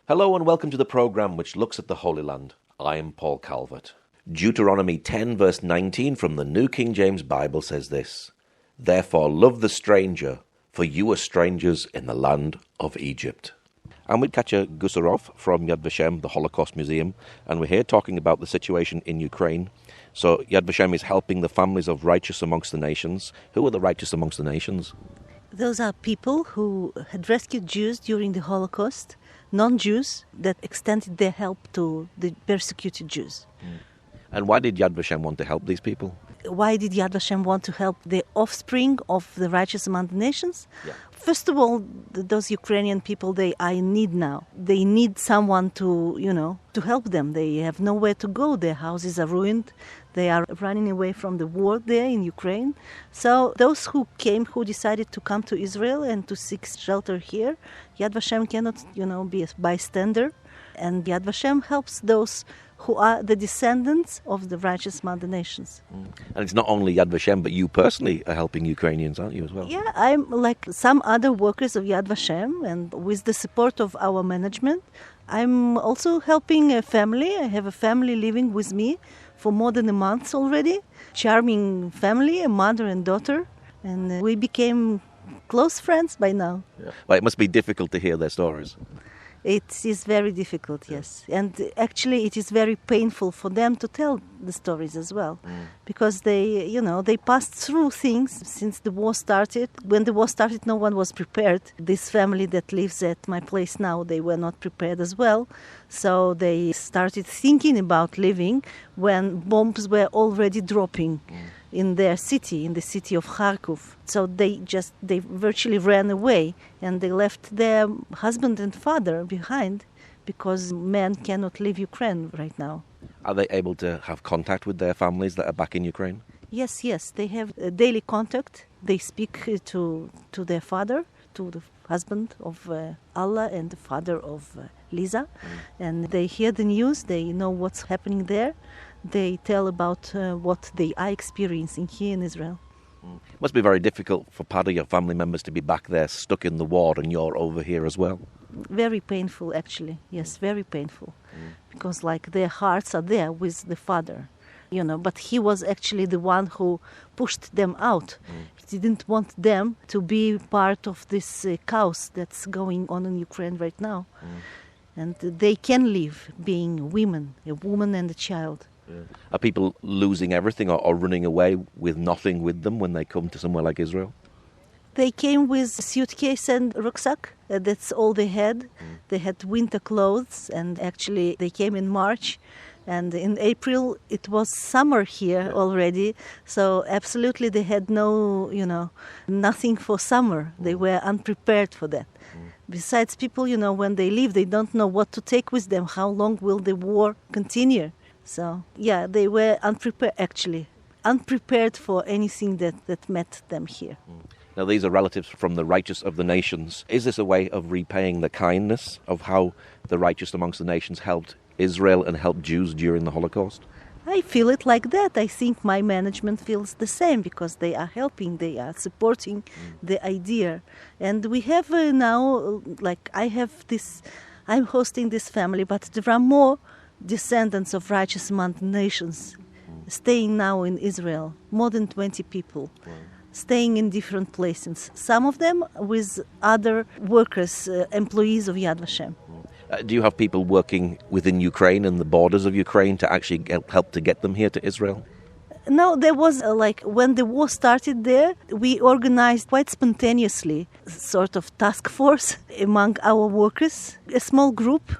Hello and welcome to the program which looks at the Holy Land. I am Paul Calvert. Deuteronomy 10 verse 19 from the New King James Bible says this: "Therefore love the stranger, for you are strangers in the land of Egypt." I'm with Katya Gusarov from Yad Vashem, the Holocaust Museum, and we're here talking about the situation in Ukraine. So Yad Vashem is helping the families of righteous amongst the nations. Who are the righteous amongst the nations? Those are people who had rescued Jews during the Holocaust, non-Jews that extended their help to the persecuted Jews. And why did Yad Vashem want to help these people? Why did Yad Vashem want to help the offspring of the righteous among the nations? Yeah. First of all, those Ukrainian people, they are in need now. They need someone to help them. They have nowhere to go. Their houses are ruined. They are running away from the war there in Ukraine. So those who decided to come to Israel and to seek shelter here, Yad Vashem cannot, be a bystander. And Yad Vashem helps those who are the descendants of the righteous among the nations. And it's not only Yad Vashem, but you personally are helping Ukrainians, aren't you, as well? Yeah, I'm like some other workers of Yad Vashem, and with the support of our management, I'm also helping a family. I have a family living with me for more than a month already. Charming family, a mother and daughter, and we became close friends by now. Yeah. Well, it must be difficult to hear their stories. It is very difficult, yes. And actually it is very painful for them to tell the stories as well. Because they passed through things since the war started. When the war started, no one was prepared. This family that lives at my place now, they were not prepared as well. So they started thinking about leaving when bombs were already dropping in their city, in the city of Kharkov. So they virtually ran away, and they left their husband and father behind because men cannot leave Ukraine right now. Are they able to have contact with their families that are back in Ukraine? Yes, they have a daily contact. They speak to their father, to the husband of Allah and the father of Lisa, and they hear the news, they know what's happening there. They tell about what they are experiencing here in Israel. It must be very difficult for part of your family members to be back there stuck in the war and you're over here as well. Very painful, actually. Yes, very painful. Because their hearts are there with the father, but he was actually the one who pushed them out. He didn't want them to be part of this chaos that's going on in Ukraine right now. And they can live being women, a woman and a child. Yeah. Are people losing everything or running away with nothing with them when they come to somewhere like Israel? They came with a suitcase and rucksack. That's all they had. They had winter clothes, and actually they came in March. And in April, it was summer here already. So absolutely they had nothing for summer. They were unprepared for that. Besides, people, when they leave, they don't know what to take with them. How long will the war continue? So, yeah, they were unprepared for anything that met them here. Now, these are relatives from the righteous of the nations. Is this a way of repaying the kindness of how the righteous amongst the nations helped Israel and helped Jews during the Holocaust? I feel it like that. I think my management feels the same because they are helping, they are supporting the idea. And we have now, I'm hosting this family, but there are more descendants of righteous among the nations staying now in Israel, more than 20 people, staying in different places, some of them with other workers, employees of Yad Vashem. Do you have people working within Ukraine and the borders of Ukraine to actually help to get them here to Israel? No, there was when the war started there, we organized quite spontaneously sort of task force among our workers, a small group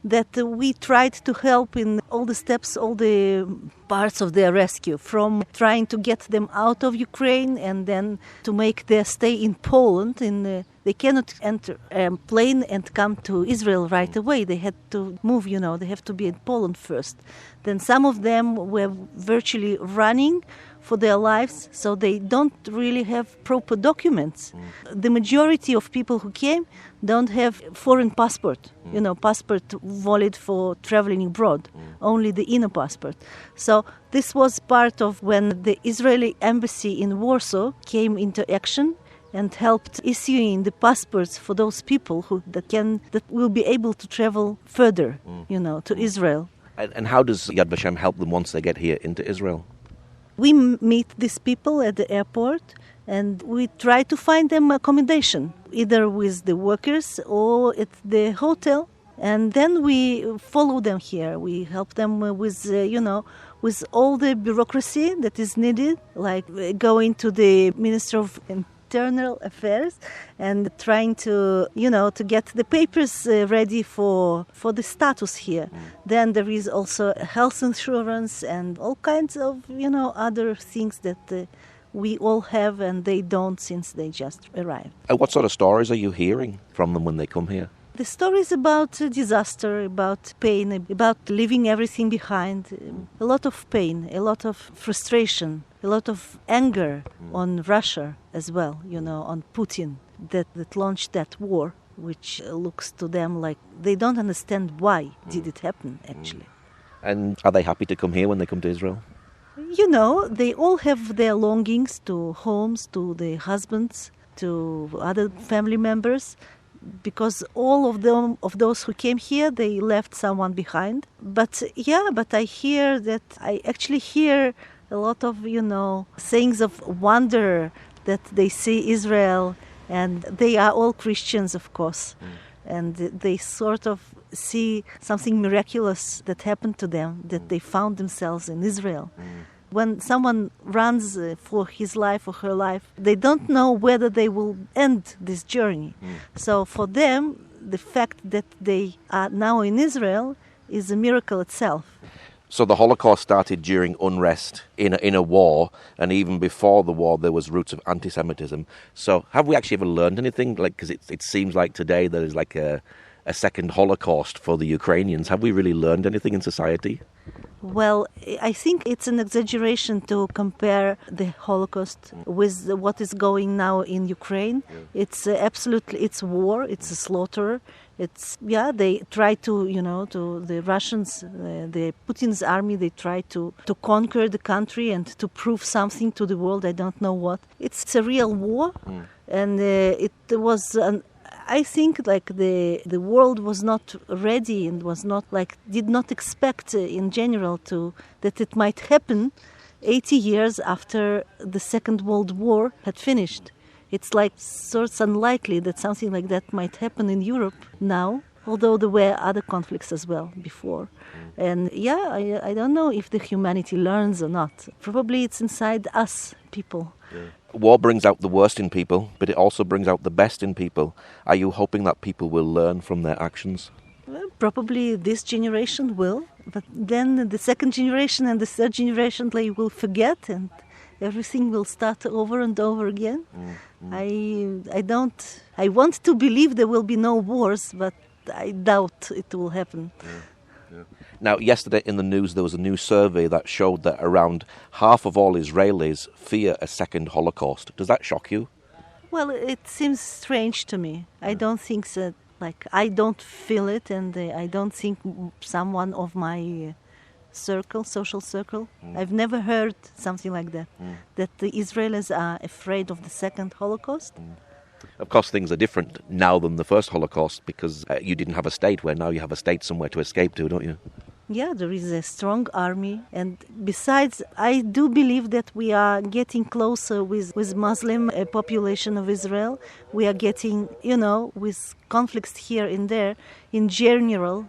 that we tried to help in all the steps, all the parts of their rescue, from trying to get them out of Ukraine and then to make their stay in Poland. They cannot enter a plane and come to Israel right away. They had to move, they have to be in Poland first. Then some of them were virtually running for their lives, so they don't really have proper documents. The majority of people who came don't have foreign passport, passport valid for traveling abroad, only the inner passport. So this was part of when the Israeli embassy in Warsaw came into action and helped issuing the passports for those people that will be able to travel further, to Israel. And how does Yad Vashem help them once they get here into Israel? We meet these people at the airport and we try to find them accommodation, either with the workers or at the hotel. And then we follow them here. We help them with all the bureaucracy that is needed, like going to the Minister of Internal Affairs and trying to get the papers ready for the status here. Then there is also health insurance and all kinds of, other things that we all have and they don't since they just arrived. What sort of stories are you hearing from them when they come here? The stories about disaster, about pain, about leaving everything behind. A lot of pain, a lot of frustration, a lot of anger on Russia as well, on Putin that launched that war, which looks to them like they don't understand why did it happen, actually. And are they happy to come here when they come to Israel? They all have their longings to homes, to their husbands, to other family members, because all of those who came here, they left someone behind. But I actually hear a lot of, sayings of wonder that they see Israel, and they are all Christians, of course. And they sort of see something miraculous that happened to them, that they found themselves in Israel. When someone runs for his life or her life, they don't know whether they will end this journey. So for them, the fact that they are now in Israel is a miracle itself. So the Holocaust started during unrest in a war, and even before the war there was roots of anti-Semitism. So have we actually ever learned anything? Because it seems like today there is like a second Holocaust for the Ukrainians. Have we really learned anything in society? Well, I think it's an exaggeration to compare the Holocaust with what is going now in Ukraine. It's it's war, it's a slaughter. They try to the Russians, the Putin's army, they try to conquer the country and to prove something to the world. I don't know what. It's a real war, and it was I think the world was not ready and was not did not expect in general that it might happen 80 years after the Second World War had finished. It's sort of unlikely that something like that might happen in Europe now, although there were other conflicts as well before. And I don't know if the humanity learns or not. Probably it's inside us people. War brings out the worst in people, but it also brings out the best in people. Are you hoping that people will learn from their actions? Well, probably this generation will, but then the second generation and the third generation, they will forget and everything will start over and over again. I want to believe there will be no wars, but I doubt it will happen. Now, yesterday in the news, there was a new survey that showed that around half of all Israelis fear a second Holocaust. Does that shock you? Well, it seems strange to me. I don't think that, I don't feel it, and I don't think someone of my social circle. I've never heard something like that, that the Israelis are afraid of the second Holocaust. Of course, things are different now than the first Holocaust because you didn't have a state, where now you have a state somewhere to escape to, don't you? Yeah, there is a strong army. And besides, I do believe that we are getting closer with Muslim population of Israel. We are getting, with conflicts here and there. In general,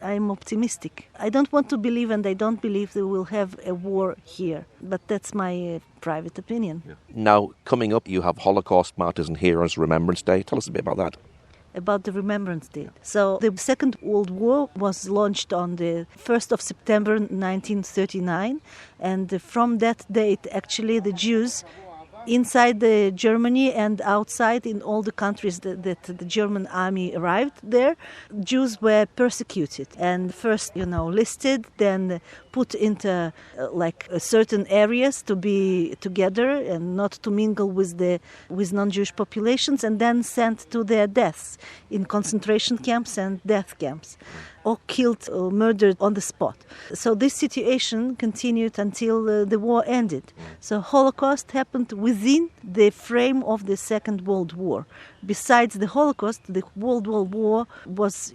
I'm optimistic. I don't want to believe, and I don't believe that we'll have a war here. But that's my private opinion. Yeah. Now, coming up, you have Holocaust Martyrs and Heroes Remembrance Day. Tell us a bit about that. About the Remembrance Day. So the Second World War was launched on the 1st of September 1939, and from that date, actually, the Jews inside Germany and outside in all the countries that the German army arrived there, Jews were persecuted and first, listed, then put into certain areas to be together and not to mingle with non-Jewish populations, and then sent to their deaths in concentration camps and death camps. or killed or murdered on the spot. So this situation continued until the war ended. So Holocaust happened within the frame of the Second World War. Besides the Holocaust, the World War was,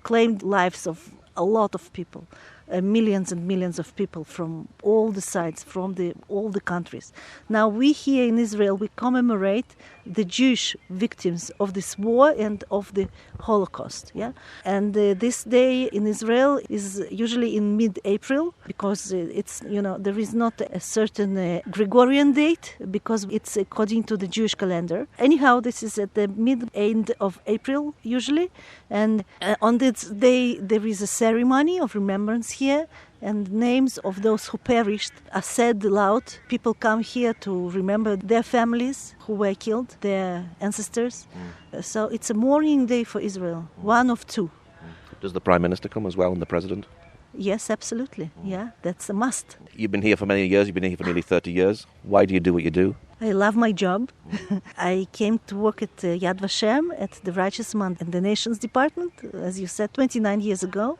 claimed lives of a lot of people. Millions and millions of people from all the sides, from all the countries. Now we here in Israel, we commemorate the Jewish victims of this war and of the Holocaust. Yeah, and this day in Israel is usually in mid-April because it's there is not a certain Gregorian date because it's according to the Jewish calendar. Anyhow, this is at the mid-end of April usually, and on this day there is a ceremony of remembrance here, and names of those who perished are said aloud. People come here to remember their families who were killed, their ancestors. So it's a mourning day for Israel, one of two. Does the Prime Minister come as well, and the President? Yes, absolutely. Yeah, that's a must. You've been here for many years. You've been here for nearly 30 years. Why do you do what you do? I love my job. I came to work at Yad Vashem, at the Righteous Man and the Nations Department, as you said, 29 years ago.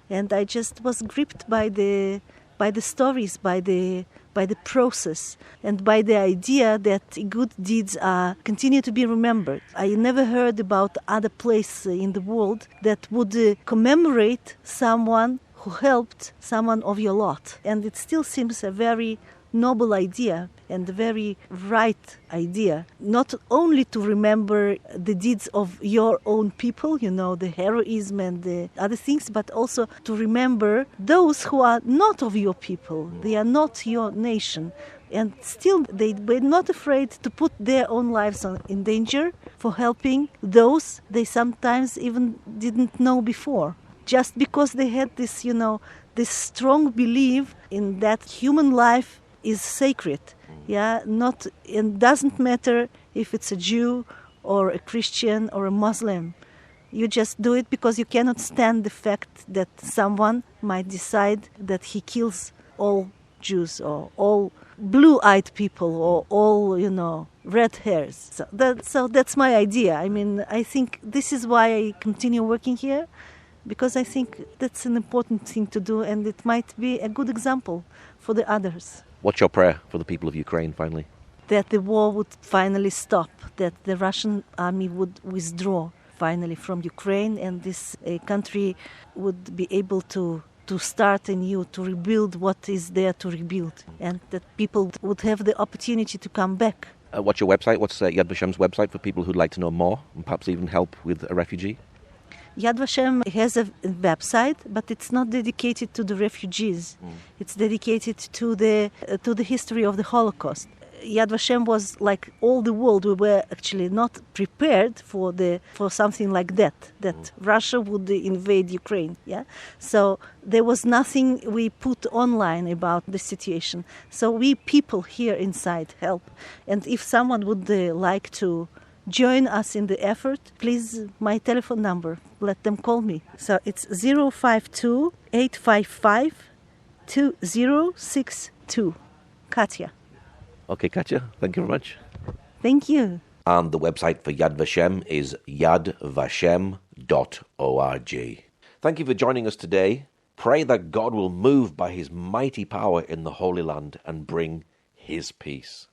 And I just was gripped by the stories, by the process, and by the idea that good deeds continue to be remembered. I never heard about other place in the world that would commemorate someone who helped someone of your lot. And it still seems a very noble idea and a very right idea, not only to remember the deeds of your own people, the heroism and the other things, but also to remember those who are not of your people, they are not your nation. And still, they were not afraid to put their own lives in danger for helping those they sometimes even didn't know before. Just because they had this, this strong belief in that human life is sacred. Yeah, it doesn't matter if it's a Jew or a Christian or a Muslim. You just do it because you cannot stand the fact that someone might decide that he kills all Jews or all blue-eyed people or all, red hairs. So that's my idea. I mean, I think this is why I continue working here, because I think that's an important thing to do, and it might be a good example for the others. What's your prayer for the people of Ukraine, finally? That the war would finally stop, that the Russian army would withdraw finally from Ukraine, and this country would be able to start anew, to rebuild what is there to rebuild, and that people would have the opportunity to come back. What's your website? What's Yad Vashem's website for people who'd like to know more and perhaps even help with a refugee? Yad Vashem has a website, but it's not dedicated to the refugees. It's dedicated to the history of the Holocaust. Yad Vashem was like all the world. We were actually not prepared for something like that Russia would invade Ukraine. Yeah, so there was nothing we put online about the situation. So we people here inside help, and if someone would like to join us in the effort, please, my telephone number, let them call me. So it's 052-855-2062. Katya. Okay, Katya, thank you very much. Thank you. And the website for Yad Vashem is yadvashem.org. Thank you for joining us today. Pray that God will move by his mighty power in the Holy Land and bring his peace.